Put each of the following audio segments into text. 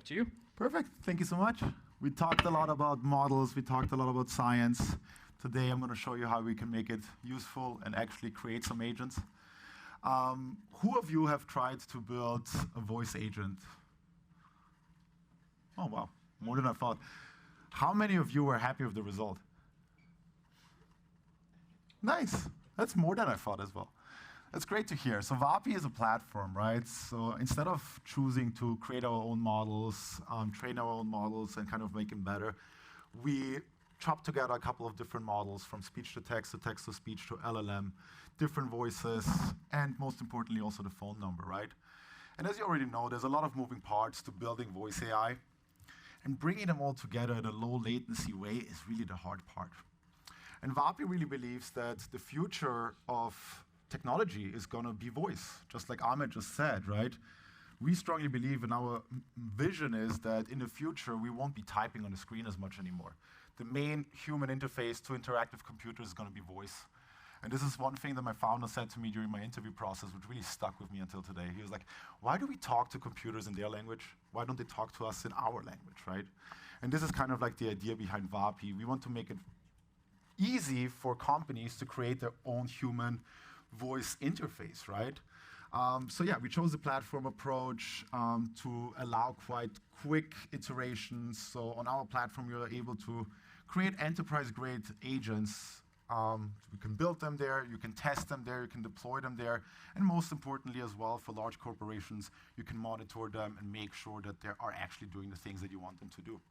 up to you. Perfect. Thank you so much. We talked a lot about models. We talked a lot about science. Today, I'm going to show you how we can make it useful and actually create some agents. Who of you have tried to build a voice agent? Oh, wow. More than I thought. How many of you were happy with the result? Nice. That's more than I thought as well. That's great to hear. So Vapi is a platform, right? So instead of choosing to create our own models, train our own models, and kind of make them better, we chopped together a couple of different models from speech to text to speech to LLM, different voices, and most importantly, also the phone number, right? And as you already know, there's a lot of moving parts to building voice AI. And bringing them all together in a low latency way is really the hard part. And Vapi really believes that the future of technology is going to be voice, just like Ahmed just said, right? We strongly believe, and our vision is that in the future, we won't be typing on the screen as much anymore. The main human interface to interact with computers is going to be voice. And this is one thing that my founder said to me during my interview process, which really stuck with me until today. He was like, why do we talk to computers in their language? Why don't they talk to us in our language, right? And this is kind of like the idea behind Vapi. We want to make it easy for companies to create their own human voice interface, right? So yeah, we chose the platform approach to allow quite quick iterations. So on our platform, you're able to create enterprise-grade agents. You can build them there, you can test them there, you can deploy them there, and most importantly as well, for large corporations, you can monitor them and make sure that they are actually doing the things that you want them to do.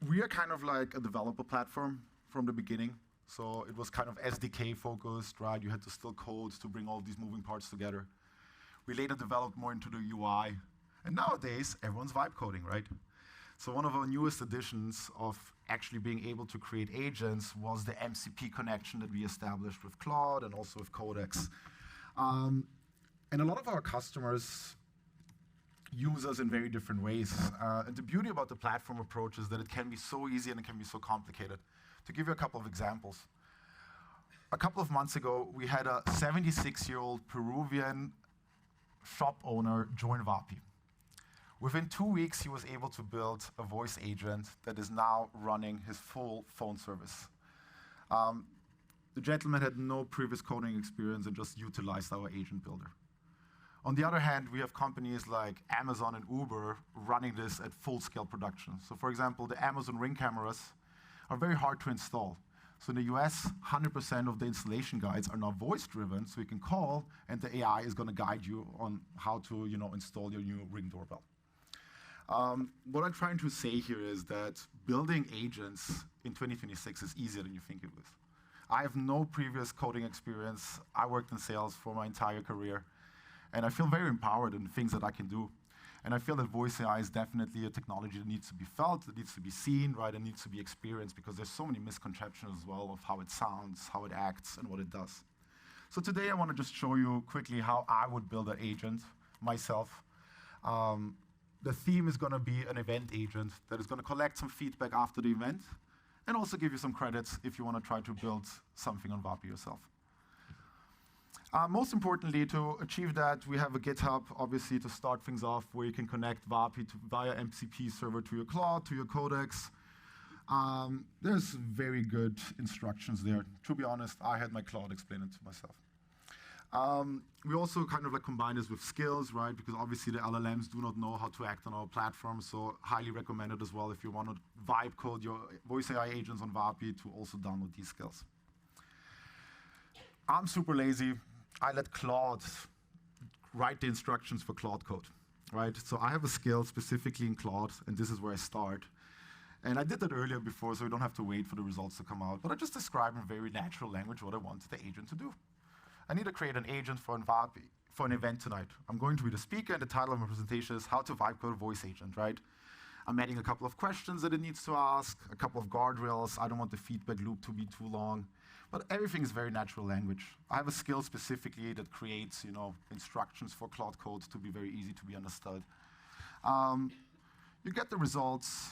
We are kind of like a developer platform from the beginning. So it was kind of SDK focused, right? You had to still code to bring all these moving parts together. We later developed more into the UI. And nowadays, everyone's vibe coding, right? So one of our newest additions of actually being able to create agents was the MCP connection that we established with Claude and also with Codex. And a lot of our customers use us in very different ways. And the beauty about the platform approach is that it can be so easy and it can be so complicated. To give you a couple of examples, a couple of months ago, we had a 76-year-old Peruvian shop owner join Vapi. Within 2 weeks, he was able to build a voice agent that is now running his full phone service. The gentleman had no previous coding experience and just utilized our agent builder. On the other hand, we have companies like Amazon and Uber running this at full-scale production. So for example, the Amazon Ring cameras are very hard to install. So in the US, 100% of the installation guides are now voice-driven, so you can call, and the AI is going to guide you on how to install your new Ring doorbell. What I'm trying to say here is that building agents in 2026 is easier than you think it is. I have no previous coding experience. I worked in sales for my entire career, and I feel very empowered in the things that I can do. And I feel that voice AI is definitely a technology that needs to be felt, that needs to be seen, right, and needs to be experienced, because there's so many misconceptions as well of how it sounds, how it acts, and what it does. So today I want to just show you quickly how I would build an agent myself. The theme is going to be an event agent that is going to collect some feedback after the event and also give you some credits if you want to try to build something on Vapi yourself. Most importantly, to achieve that, we have a GitHub, obviously, to start things off, where you can connect Vapi via MCP server to your Claude, to your Codex. There's very good instructions there. To be honest, I had my Claude explain it to myself. We also kind of like combine this with skills, right? Because obviously the LLMs do not know how to act on our platform, so highly recommended as well if you want to vibe code your voice AI agents on Vapi to also download these skills. I'm super lazy. I let Claude write the instructions for Claude code, right? So I have a skill specifically in Claude, and this is where I start. And I did that earlier before, so we don't have to wait for the results to come out. But I just describe in very natural language what I want the agent to do. I need to create an agent for Vapi for an event tonight. I'm going to be the speaker, and the title of my presentation is How to Vibe Code a Voice Agent, right? I'm adding a couple of questions that it needs to ask, a couple of guardrails. I don't want the feedback loop to be too long. But everything is very natural language. I have a skill specifically that creates, instructions for Claude Code to be very easy to be understood. You get the results.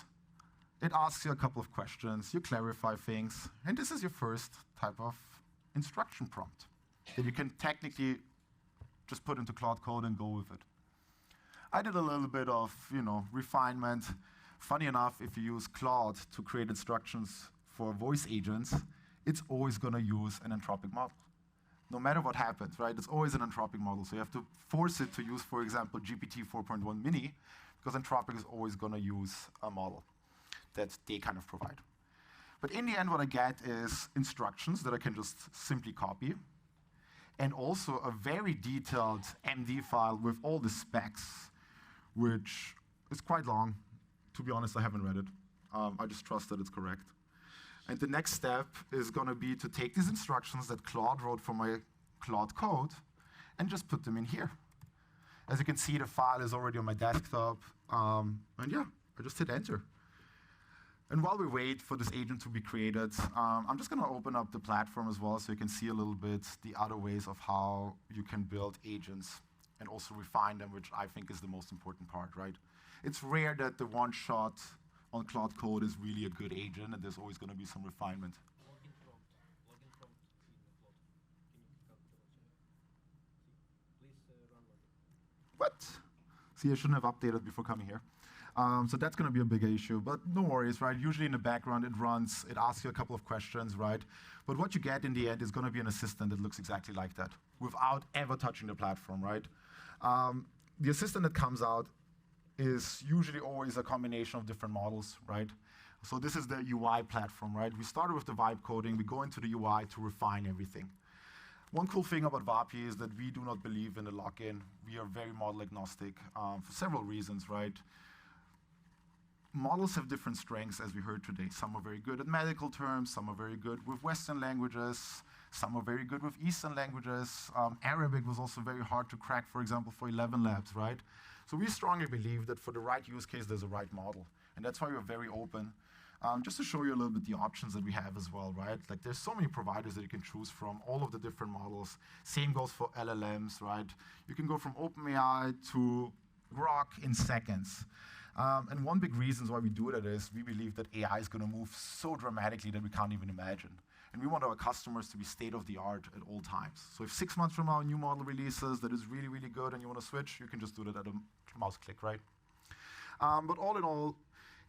It asks you a couple of questions. You clarify things. And this is your first type of instruction prompt that you can technically just put into Claude Code and go with it. I did a little bit of, refinement. Funny enough, if you use Claude to create instructions for voice agents, it's always going to use an anthropic model. No matter what happens, right? It's always an anthropic model. So you have to force it to use, for example, GPT 4.1 mini, because Anthropic is always going to use a model that they kind of provide. But in the end, what I get is instructions that I can just simply copy, and also a very detailed MD file with all the specs, which is quite long. To be honest, I haven't read it. I just trust that it's correct. And the next step is going to be to take these instructions that Claude wrote for my Claude code and just put them in here. As you can see, the file is already on my desktop. And yeah, I just hit enter. And while we wait for this agent to be created, I'm just going to open up the platform as well so you can see a little bit the other ways of how you can build agents and also refine them, which I think is the most important part, right? It's rare that the one shot on Claude Code is really a good agent, and there's always going to be some refinement. Login prompt in Claude. Can you please run login? What? See, I shouldn't have updated before coming here. So that's going to be a big issue, but no worries, right? Usually in the background it runs, it asks you a couple of questions, right? But what you get in the end is going to be an assistant that looks exactly like that without ever touching the platform, right? The assistant that comes out is usually always a combination of different models, right? So this is the UI platform, right? We started with the vibe coding, we go into the UI to refine everything. One cool thing about Vapi is that we do not believe in the lock-in. We are very model agnostic for several reasons, right? Models have different strengths, as we heard today. Some are very good at medical terms, some are very good with Western languages, some are very good with Eastern languages. Arabic was also very hard to crack, for example, for 11 labs, right? So we strongly believe that for the right use case, there's a right model. And that's why we're very open. Just to show you a little bit the options that we have as well, right? Like there's so many providers that you can choose from, all of the different models. Same goes for LLMs, right? You can go from OpenAI to Grok in seconds. And one big reason why we do that is we believe that AI is going to move so dramatically that we can't even imagine. And we want our customers to be state-of-the-art at all times. So if 6 months from now a new model releases that is really, really good and you want to switch, you can just do that at a mouse click, right? But all in all,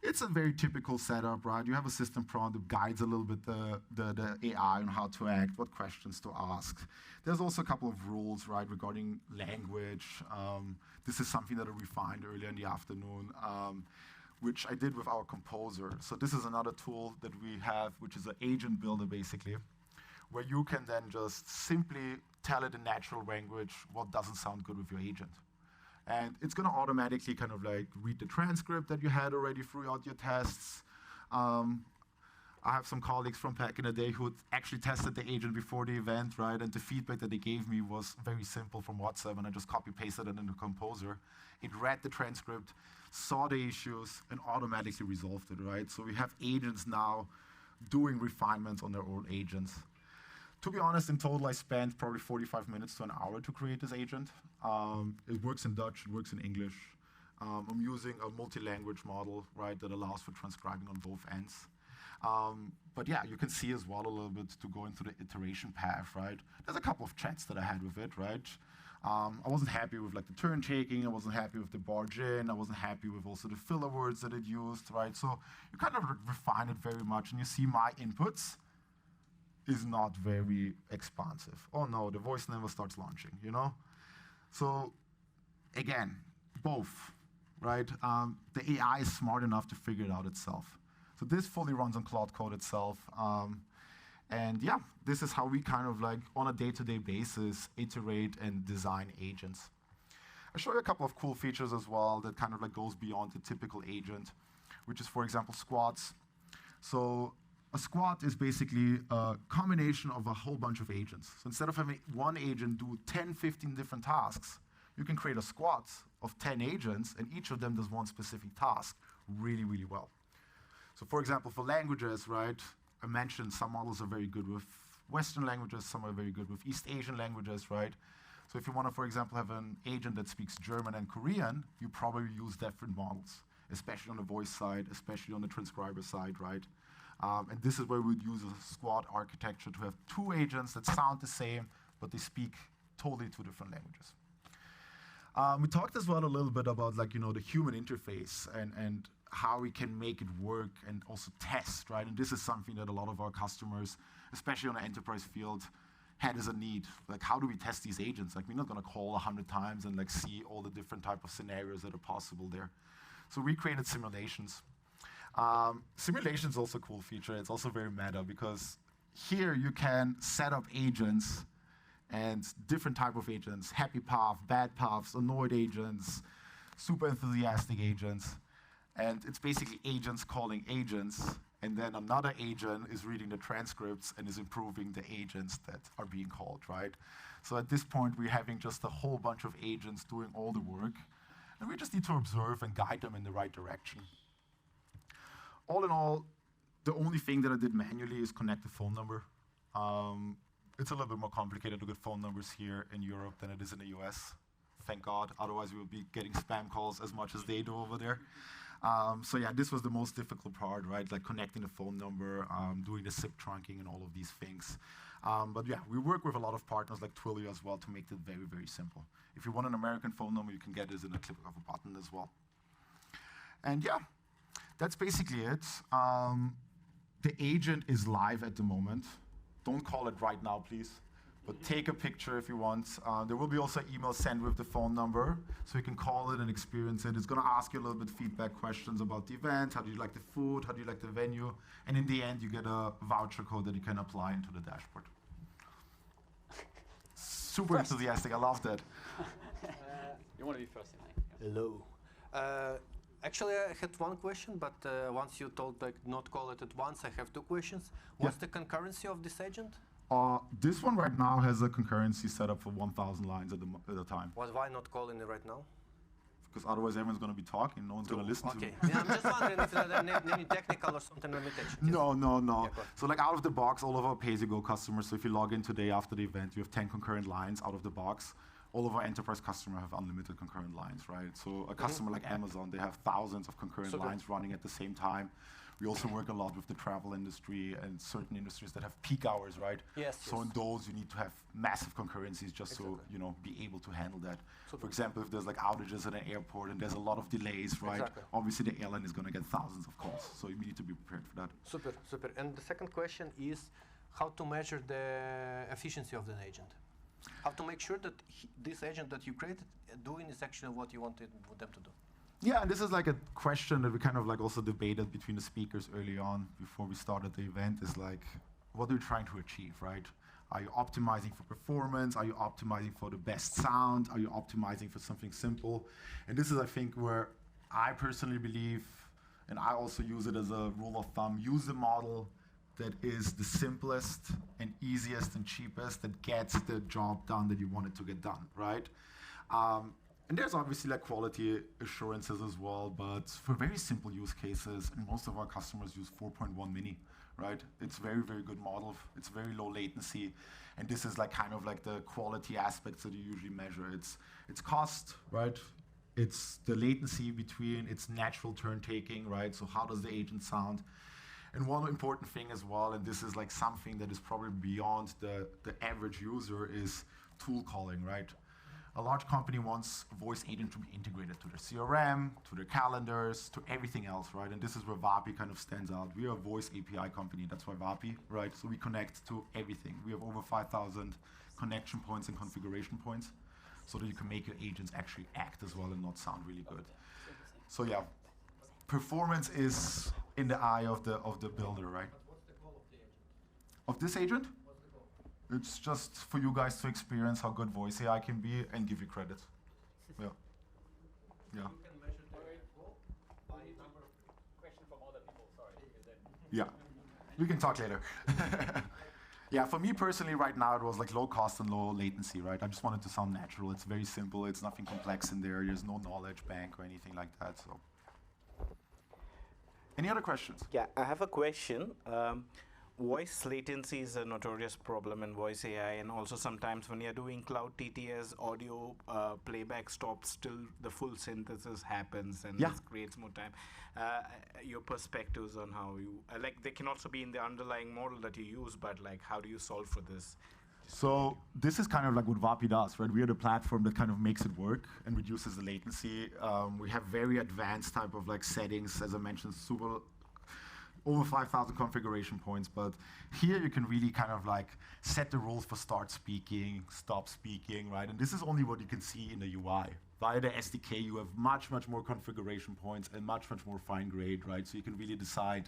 it's a very typical setup, right? You have a system prompt that guides a little bit the AI on how to act, what questions to ask. There's also a couple of rules, right, regarding language. This is something that I refined earlier in the afternoon, which I did with our composer. So this is another tool that we have, which is an agent builder, basically, where you can then just simply tell it in natural language what doesn't sound good with your agent. And it's going to automatically kind of like read the transcript that you had already throughout your tests. I have some colleagues from back in the day who actually tested the agent before the event, right? And the feedback that they gave me was very simple from WhatsApp, and I just copy-pasted it into Composer. It read the transcript, saw the issues, and automatically resolved it, right? So we have agents now doing refinements on their own agents. To be honest, in total, I spent probably 45 minutes to an hour to create this agent. It works in Dutch, it works in English. I'm using a multi-language model, right, that allows for transcribing on both ends. But yeah, you can see as well a little bit to go into the iteration path, right? There's a couple of chats that I had with it, right? I wasn't happy with like the turn taking, I wasn't happy with the barge in, I wasn't happy with also the filler words that it used, right? So you kind of refine it very much, and you see my inputs is not very expansive. Oh no, the voice never starts launching, you know? So again, both, right? The AI is smart enough to figure it out itself. So this fully runs on Claude Code itself. And yeah, this is how we kind of like on a day-to-day basis iterate and design agents. I'll show you a couple of cool features as well that kind of like goes beyond the typical agent, which is, for example, squads. So a squad is basically a combination of a whole bunch of agents. So instead of having one agent do 10, 15 different tasks, you can create a squad of 10 agents, and each of them does one specific task really, really well. So for example, for languages, right, I mentioned some models are very good with Western languages, some are very good with East Asian languages, right? So if you want to, for example, have an agent that speaks German and Korean, you probably use different models, especially on the voice side, especially on the transcriber side, right? And this is where we would use a squad architecture to have two agents that sound the same, but they speak totally two different languages. We talked as well a little bit about like, the human interface and how we can make it work and also test, right? And this is something that a lot of our customers, especially on the enterprise field, had as a need. Like, how do we test these agents? Like, we're not gonna call 100 times and like see all the different type of scenarios that are possible there. So we created simulations. Simulation is also a cool feature. It's also very meta because here you can set up agents and different type of agents, happy path, bad paths, annoyed agents, super enthusiastic agents. And it's basically agents calling agents, and then another agent is reading the transcripts and is improving the agents that are being called, right? So at this point, we're having just a whole bunch of agents doing all the work, and we just need to observe and guide them in the right direction. All in all, the only thing that I did manually is connect the phone number. It's a little bit more complicated to get phone numbers here in Europe than it is in the US. Thank God, otherwise we would be getting spam calls as much as they do over there. So yeah, this was the most difficult part, right? Like connecting the phone number, doing the SIP trunking and all of these things. But yeah, we work with a lot of partners like Twilio as well to make it very, very simple. If you want an American phone number, you can get it in a click of a button as well. And yeah, that's basically it. The agent is live at the moment. Don't call it right now, please. But take a picture if you want. There will be also an email sent with the phone number, so you can call it and experience it. It's going to ask you a little bit feedback questions about the event. How do you like the food? How do you like the venue? And in the end, you get a voucher code that you can apply into the dashboard. Super enthusiastic. I love that. You want to be first in line? Hello. Actually, I had one question, but once you told like not call it at once, I have two questions. What's the concurrency of this agent? This one right now has a concurrency set up for 1,000 lines at a time. Why not calling it right now? Because otherwise everyone's going to be talking, no one's going to listen to me. Okay, yeah, I'm just wondering if there are any technical or something limitations. No. Yeah, So like out of the box, all of our pay-as-you-go customers, so if you log in today after the event, you have 10 concurrent lines out of the box. All of our enterprise customers have unlimited concurrent lines, right? So a customer like Amazon, they have thousands of concurrent lines running at the same time. We also work a lot with the travel industry and certain industries that have peak hours, right? Yes. So in those, you need to have massive concurrencies just to, be able to handle that. For example, if there's like outages at an airport and there's a lot of delays, right? Obviously, the airline is going to get thousands of calls. So you need to be prepared for that. Super. And the second question is how to measure the efficiency of the agent. How to make sure that this agent that you created doing is actually what you wanted them to do. Yeah, and this is like a question that we kind of like also debated between the speakers early on before we started the event is like, what are you trying to achieve, right? Are you optimizing for performance? Are you optimizing for the best sound? Are you optimizing for something simple? And this is, I think, where I personally believe, and I also use it as a rule of thumb, use the model that is the simplest and easiest and cheapest that gets the job done that you want it to get done, right? And there's obviously like quality assurances as well, but for very simple use cases, and most of our customers use 4.1 mini, right? It's very, very good model. It's very low latency. And this is like kind of like the quality aspects that you usually measure. It's cost, right? It's the latency between its natural turn taking, right? So how does the agent sound? And one important thing as well, and this is like something that is probably beyond the average user, is tool calling, right? A large company wants a voice agent to be integrated to their CRM, to their calendars, to everything else, right? And this is where Vapi kind of stands out. We are a voice API company, that's why Vapi, right? So we connect to everything. We have over 5,000 connection points and configuration points so that you can make your agents actually act as well and not sound really good. So yeah, performance is in the eye of the builder, right? What's the goal of the agent? Of this agent? What's the goal? It's just for you guys to experience how good voice AI can be and give you credit. Yeah. You can measure the goal by number of... Question from other people, sorry. Yeah. We can talk later. Yeah, for me personally right now, it was like low cost and low latency, right? I just wanted to sound natural. It's very simple. It's nothing complex in there. There's no knowledge bank or anything like that. So, any other questions? Yeah, I have a question. Voice latency is a notorious problem in voice AI, and also sometimes when you're doing cloud TTS, audio playback stops till the full synthesis happens, and this creates more time. Your perspectives on how you, like, they can also be in the underlying model that you use, but like, how do you solve for this? So this is kind of like what Vapi does, right? We are the platform that kind of makes it work and reduces the latency. We have very advanced type of like settings, as I mentioned, super over 5,000 configuration points. But here you can really kind of like set the rules for start speaking, stop speaking, right? And this is only what you can see in the UI. Via the SDK, you have much, much more configuration points and much, much more fine grade, right? So you can really decide,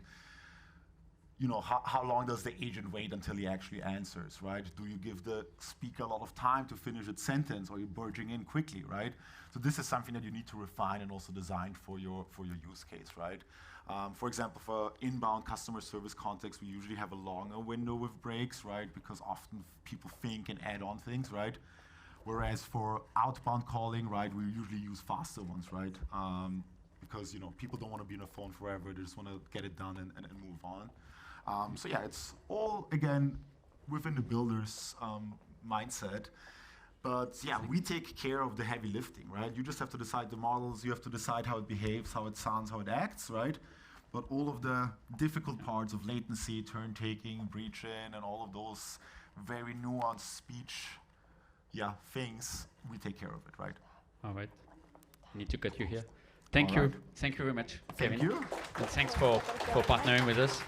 you know, how long does the agent wait until he actually answers, right? Do you give the speaker a lot of time to finish its sentence, or are you barging in quickly, right? So this is something that you need to refine and also design for your use case, right? For example, for inbound customer service context, we usually have a longer window with breaks, right? Because often people think and add on things, right? Whereas for outbound calling, right, we usually use faster ones, right? Because, you know, people don't want to be on the phone forever. They just want to get it done and move on. So yeah, it's all, again, within the builder's mindset. But yeah, we take care of the heavy lifting, right? You just have to decide the models, you have to decide how it behaves, how it sounds, how it acts, right? But all of the difficult parts of latency, turn taking, breach-in, and all of those very nuanced speech, things, we take care of it, right? All right. I need to cut you here. Thank you. right. Thank you very much, Thank Kevin. you. And thanks for partnering with us.